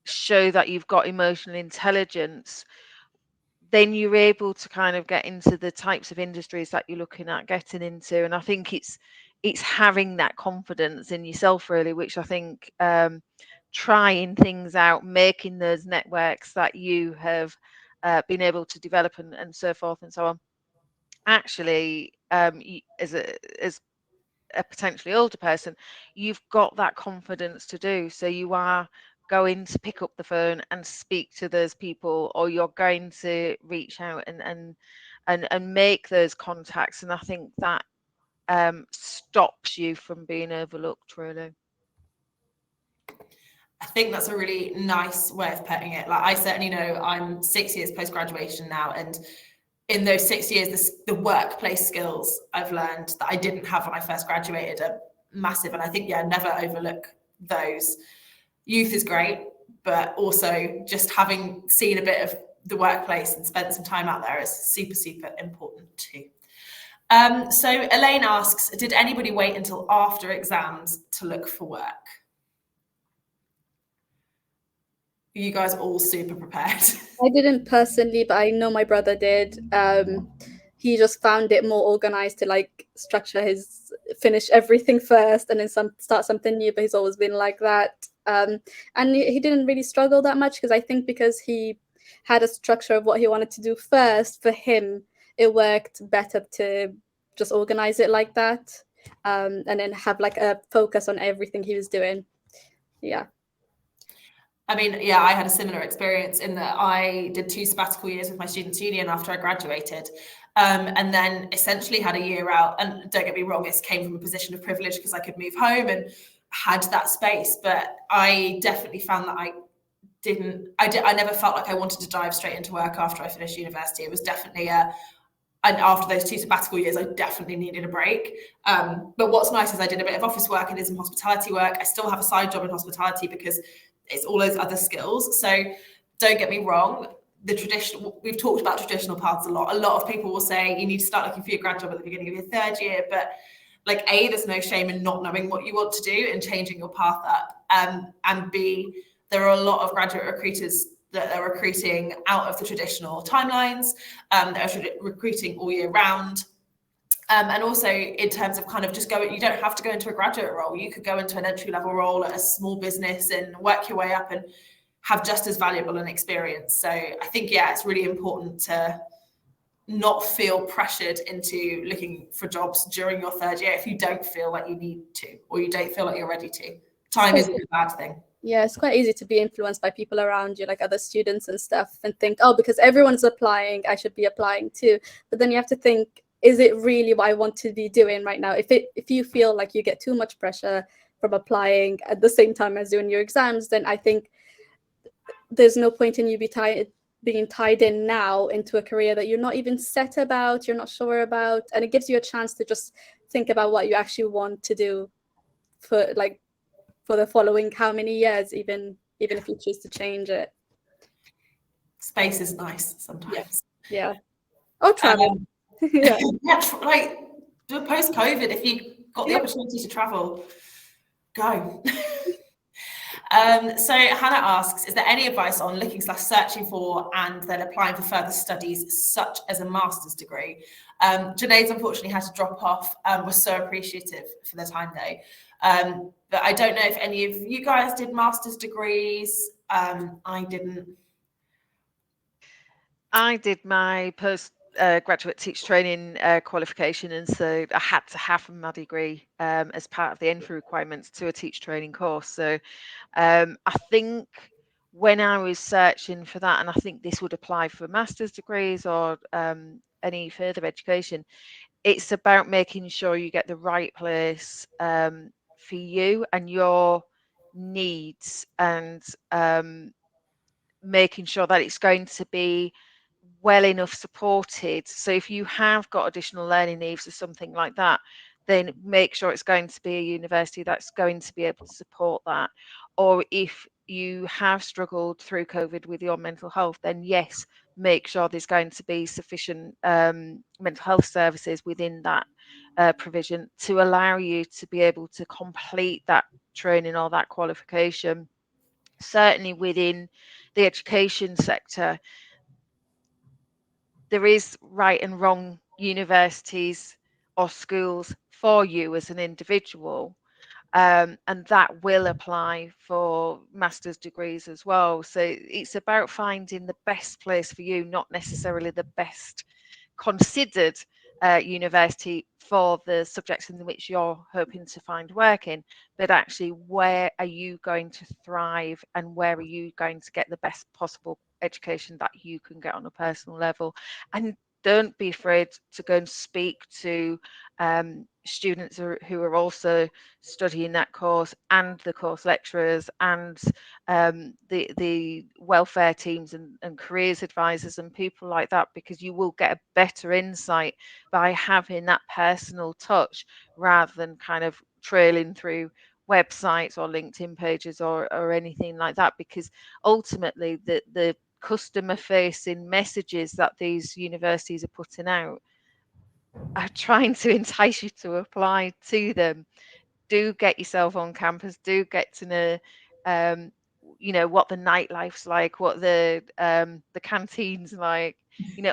show that you've got emotional intelligence, then you're able to kind of get into the types of industries that you're looking at getting into. And I think it's having that confidence in yourself, really, which I think trying things out, making those networks that you have been able to develop and so forth and so on. Actually, as a potentially older person, you've got that confidence to do. So you are going to pick up the phone and speak to those people, or you're going to reach out and make those contacts. And I think that stops you from being overlooked, really. I think that's a really nice way of putting it. Like, I certainly know I'm 6 years post-graduation now, and in those 6 years, the workplace skills I've learned that I didn't have when I first graduated are massive. And I think, never overlook those. Youth is great, but also just having seen a bit of the workplace and spent some time out there is super, super important too. So Elaine asks, did anybody wait until after exams to look for work? Are you guys all super prepared? I didn't personally, but I know my brother did. He just found it more organized to like finish everything first and then start something new, but he's always been like that. And he didn't really struggle that much because he had a structure of what he wanted to do first. For him, it worked better to just organize it like that, and then have like a focus on everything he was doing. Yeah. I mean, yeah, I had a similar experience in that I did 2 sabbatical years with my students' union after I graduated, and then essentially had a year out. And don't get me wrong, it came from a position of privilege because I could move home and had that space. But I definitely found that I never felt like I wanted to dive straight into work after I finished university. It was definitely and after those 2 sabbatical years, I definitely needed a break. But what's nice is I did a bit of office work and did some hospitality work. I still have a side job in hospitality because it's all those other skills. So don't get me wrong, we've talked about traditional paths a lot. A lot of people will say you need to start looking for your grad job at the beginning of your 3rd year, but like A, there's no shame in not knowing what you want to do and changing your path up. And B, there are a lot of graduate recruiters that are recruiting out of the traditional timelines, that are recruiting all year round. And also in terms of kind of just you don't have to go into a graduate role. You could go into an entry-level role at a small business and work your way up and have just as valuable an experience. So I think, yeah, it's really important to not feel pressured into looking for jobs during your 3rd year if you don't feel like you need to, or you don't feel like you're ready to. Time isn't a bad thing. Yeah, it's quite easy to be influenced by people around you, like other students and stuff, and think, oh, because everyone's applying, I should be applying too. But then you have to think, is it really what I want to be doing right now? If you feel like you get too much pressure from applying at the same time as doing your exams, then I think there's no point in you being tied in now into a career that you're not even set about, you're not sure about, and it gives you a chance to just think about what you actually want to do for the following how many years, even if you choose to change it. Space is nice sometimes. Yeah. Or travel. Yeah, like post-COVID, if you got the opportunity to travel, go. So Hannah asks, is there any advice on looking/searching for and then applying for further studies, such as a master's degree? Janae's unfortunately had to drop off. We're so appreciative for the time though. But I don't know if any of you guys did master's degrees. I didn't. I did my postgraduate teacher training qualification, and so I had to have my degree as part of the entry requirements to a teacher training course. So I think when I was searching for that, and I think this would apply for master's degrees or any further education, it's about making sure you get the right place for you and your needs, and making sure that it's going to be well enough supported. So if you have got additional learning needs or something like that, then make sure it's going to be a university that's going to be able to support that. Or if you have struggled through COVID with your mental health, then yes, make sure there's going to be sufficient mental health services within that provision to allow you to be able to complete that training or that qualification. Certainly within the education sector, there is right and wrong universities or schools for you as an individual, and that will apply for master's degrees as well. So it's about finding the best place for you, not necessarily the best considered university for the subjects in which you're hoping to find work in, but actually where are you going to thrive and where are you going to get the best possible education that you can get on a personal level. And don't be afraid to go and speak to students who are also studying that course, and the course lecturers, and the welfare teams and careers advisors and people like that, because you will get a better insight by having that personal touch rather than kind of trailing through websites or LinkedIn pages or anything like that, because ultimately the customer facing messages that these universities are putting out are trying to entice you to apply to them, do get yourself on campus, do get to know what the nightlife's like, what the canteen's like,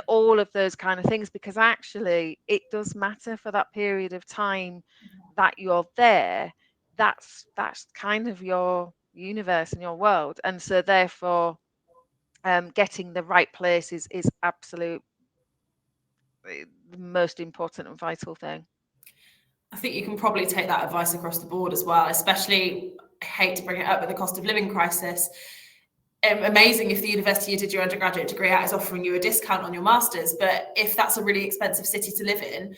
all of those kind of things, because actually it does matter for that period of time that you're there. That's kind of your universe and your world, and so therefore getting the right place is absolute the most important and vital thing. I think you can probably take that advice across the board as well, especially, I hate to bring it up, with the cost of living crisis. Amazing if the university you did your undergraduate degree at is offering you a discount on your master's, but if that's a really expensive city to live in,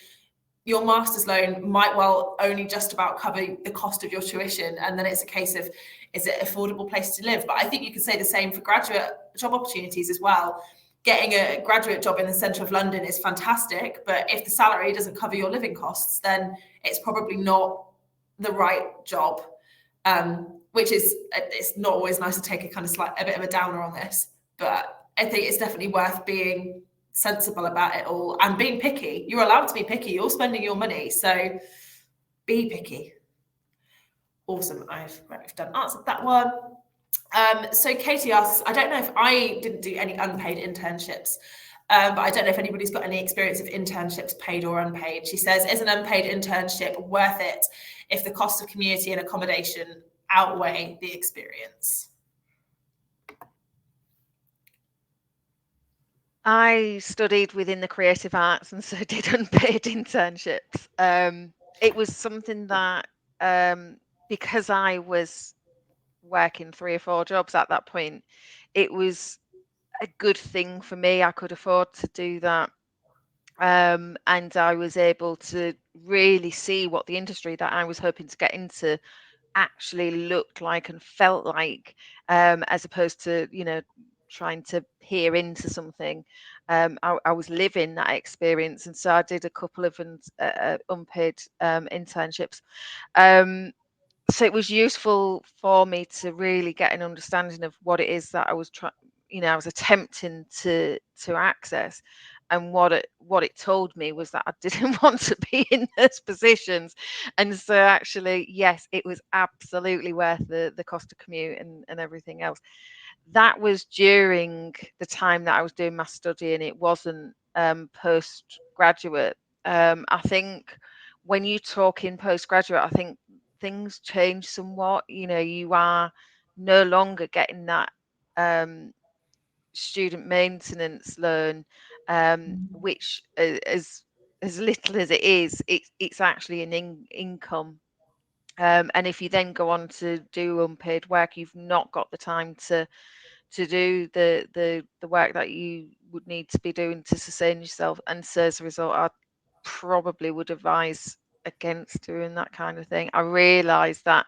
your master's loan might well only just about cover the cost of your tuition, and then it's a case of, is it an affordable place to live? But I think you could say the same for graduate job opportunities as well. Getting a graduate job in the centre of London is fantastic, but if the salary doesn't cover your living costs, then it's probably not the right job. Which is, it's not always nice to take a bit of a downer on this, but I think it's definitely worth being sensible about it all and being picky. You're allowed to be picky. You're spending your money, so be picky. Awesome. I've answered that one. So Katie asks, I don't know if I didn't do any unpaid internships, but I don't know if anybody's got any experience of internships, paid or unpaid. She says, is an unpaid internship worth it if the cost of community and accommodation outweigh the experience? I studied within the creative arts and so did unpaid internships. It was something that, because I was working 3 or 4 jobs at that point, it was a good thing for me. I could afford to do that. And I was able to really see what the industry that I was hoping to get into actually looked like and felt like, as opposed to, trying to peer into something. I was living that experience, and so I did a couple of unpaid internships. So it was useful for me to really get an understanding of what it is that I was I was attempting to access. And what it told me was that I didn't want to be in those positions. And so actually, yes, it was absolutely worth the cost of commute and everything else. That was during the time that I was doing my study, and it wasn't postgraduate. I think when you talk in postgraduate, I think things change somewhat. You are no longer getting that student maintenance loan, which as little as it is, it's actually an income. And if you then go on to do unpaid work, you've not got the time to do the work that you would need to be doing to sustain yourself. And so as a result, I probably would advise against doing that kind of thing. I realised that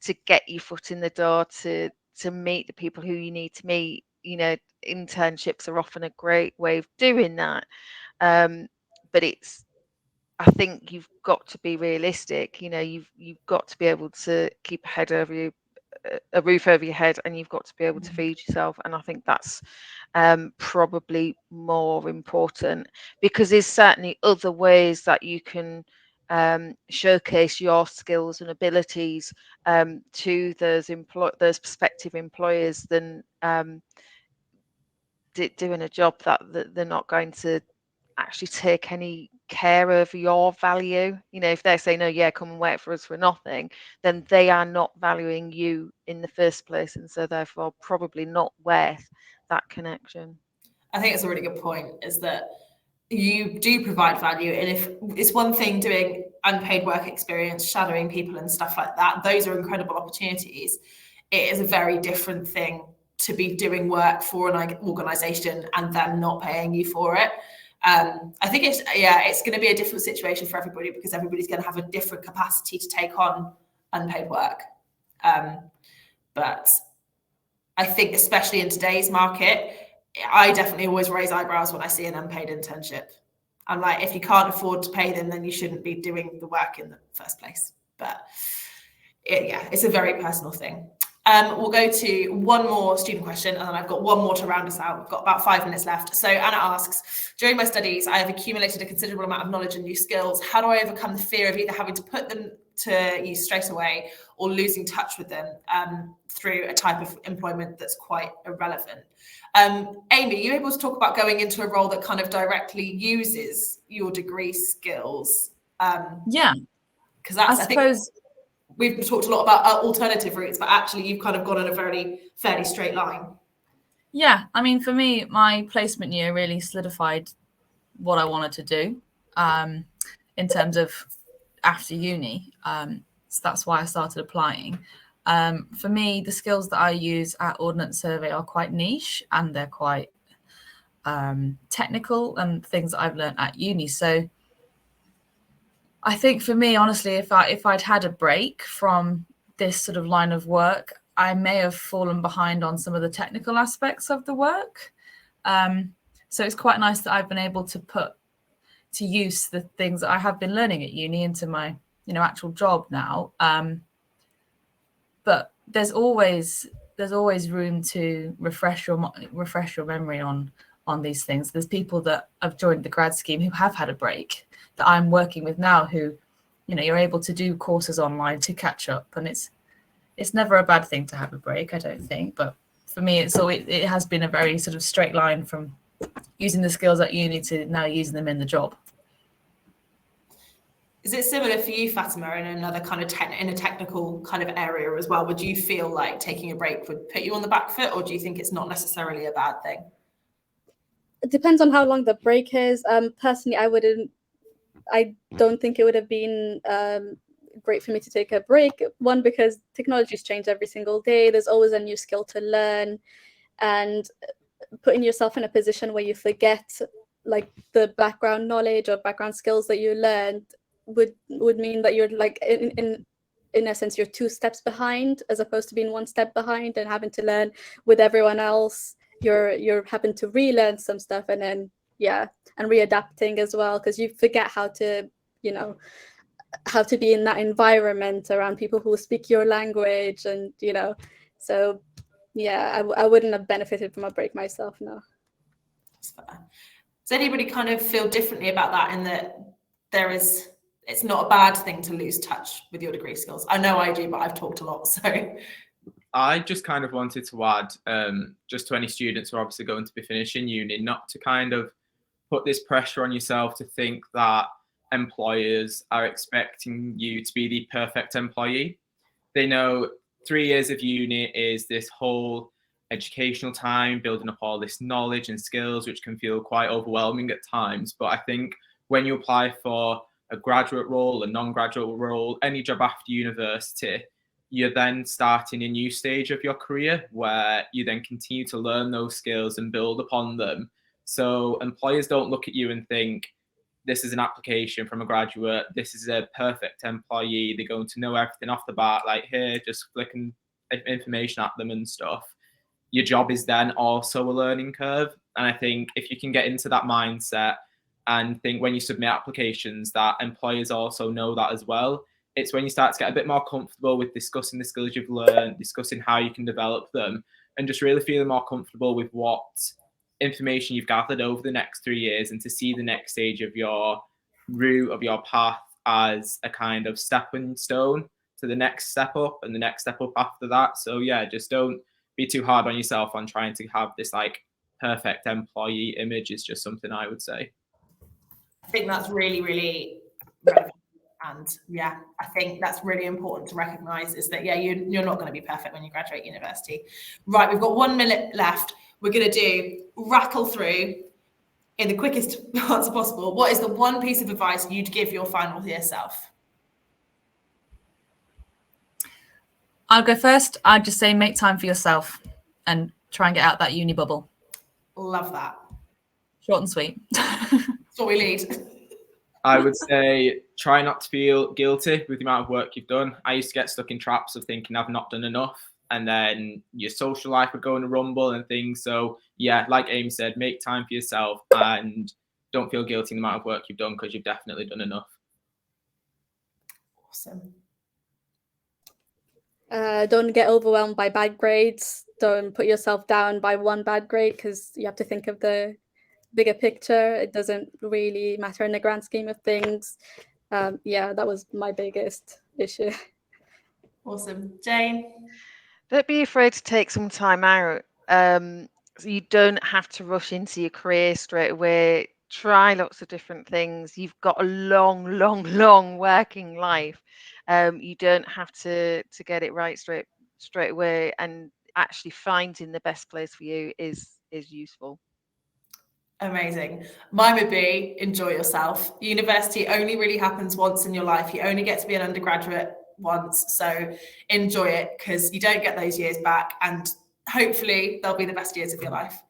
to get your foot in the door, to meet the people who you need to meet, internships are often a great way of doing that. But I think you've got to be realistic. You've got to be able to keep a roof over your head, and you've got to be able to feed yourself. And I think that's probably more important, because there's certainly other ways that you can showcase your skills and abilities to those prospective employers than doing a job that they're not going to actually take any care of your value. If they're saying, oh yeah, come and work for us for nothing, then they are not valuing you in the first place, and so therefore probably not worth that connection. I think it's a really good point, is that you do provide value, and if it's one thing doing unpaid work experience, shadowing people and stuff like that, those are incredible opportunities. It is a very different thing to be doing work for an organization and them not paying you for it. I think it's going to be a different situation for everybody, because everybody's going to have a different capacity to take on unpaid work. But I think especially in today's market, I definitely always raise eyebrows when I see an unpaid internship. I'm like, if you can't afford to pay them, then you shouldn't be doing the work in the first place. But it's a very personal thing. We'll go to one more student question, and then I've got one more to round us out. We've got about 5 minutes left. So Anna asks, during my studies, I have accumulated a considerable amount of knowledge and new skills. How do I overcome the fear of either having to put them to use straight away or losing touch with them through a type of employment that's quite irrelevant? Amy, are you able to talk about going into a role that kind of directly uses your degree skills? Yeah, because that's, I suppose we've talked a lot about alternative routes, but actually you've kind of gone on a fairly straight line. Yeah, I mean, for me, my placement year really solidified what I wanted to do in terms of after uni. So that's why I started applying. For me, the skills that I use at Ordnance Survey are quite niche, and they're quite technical and things that I've learned at uni. So I think for me, honestly, if I'd had a break from this sort of line of work, I may have fallen behind on some of the technical aspects of the work. So it's quite nice that I've been able to put to use the things that I have been learning at uni into my, actual job now. But there's always room to refresh your memory on these things. There's people that have joined the grad scheme who have had a break that I'm working with now who, you're able to do courses online to catch up. And it's never a bad thing to have a break, I don't think. But for me, it has been a very sort of straight line from using the skills at uni to now using them in the job. Is it similar for you, Fatima, in another kind of in a technical kind of area as well? Would you feel like taking a break would put you on the back foot, or do you think it's not necessarily a bad thing? It depends on how long the break is. Personally, I don't think it would have been great for me to take a break. One, because technologies change every single day. There's always a new skill to learn, and putting yourself in a position where you forget like the background knowledge or background skills that you learned would mean that you're like in essence you're 2 steps behind, as opposed to being 1 step behind and having to learn with everyone else. You're having to relearn some stuff, and then and readapting as well, because you forget how to be in that environment around people who speak your language, and so I wouldn't have benefited from a break myself, no. Does anybody kind of feel differently about that, in that it's not a bad thing to lose touch with your degree skills? I know I do, but I've talked a lot, so. I just kind of wanted to add, just to any students who are obviously going to be finishing uni, not to kind of put this pressure on yourself to think that employers are expecting you to be the perfect employee. They know 3 years of uni is this whole educational time, building up all this knowledge and skills, which can feel quite overwhelming at times. But I think when you apply for a graduate role, a non-graduate role, any job after university, you're then starting a new stage of your career where you then continue to learn those skills and build upon them. So employers don't look at you and think, this is an application from a graduate, this is a perfect employee, they're going to know everything off the bat, like here, just flicking information at them and stuff. Your job is then also a learning curve. And I think if you can get into that mindset and think when you submit applications that employers also know that as well, it's when you start to get a bit more comfortable with discussing the skills you've learned, discussing how you can develop them, and just really feeling more comfortable with what information you've gathered over the next 3 years, and to see the next stage of your route, of your path, as a kind of stepping stone to the next step up and the next step up after that. So just don't be too hard on yourself on trying to have this like perfect employee image, is just something I would say. I think that's really, really relevant. And I think that's really important to recognise, is that you're not going to be perfect when you graduate university. Right, we've got 1 minute left. We're going to rattle through in the quickest answer possible. What is the one piece of advice you'd give your final year self? I'll go first. I'd just say make time for yourself and try and get out that uni bubble. Love that. Short and sweet. That's what we need. I would say try not to feel guilty with the amount of work you've done. I used to get stuck in traps of thinking I've not done enough, and then your social life would go in a rumble and things. So like Amy said, make time for yourself and don't feel guilty in the amount of work you've done, because you've definitely done enough. Awesome. Don't get overwhelmed by bad grades. Don't put yourself down by one bad grade, because you have to think of the bigger picture. It doesn't really matter in the grand scheme of things. Yeah, that was my biggest issue. Awesome. Jane? Don't be afraid to take some time out. So you don't have to rush into your career straight away. Try lots of different things. You've got a long working life. You don't have to get it right straight away, and actually finding the best place for you is useful. Amazing. Mine would be enjoy yourself. University only really happens once in your life. You only get to be an undergraduate once. So enjoy it, because you don't get those years back, and hopefully they'll be the best years of your life.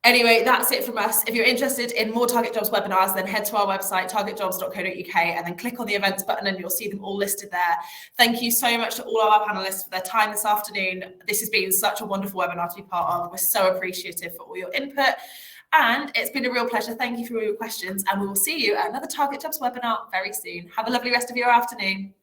Anyway, that's it from us. If you're interested in more Target Jobs webinars, then head to our website, targetjobs.co.uk, and then click on the events button and you'll see them all listed there. Thank you so much to all of our panelists for their time this afternoon. This has been such a wonderful webinar to be part of. We're so appreciative for all your input. And it's been a real pleasure. Thank you for all your questions, and we will see you at another Target Jobs webinar very soon. Have a lovely rest of your afternoon.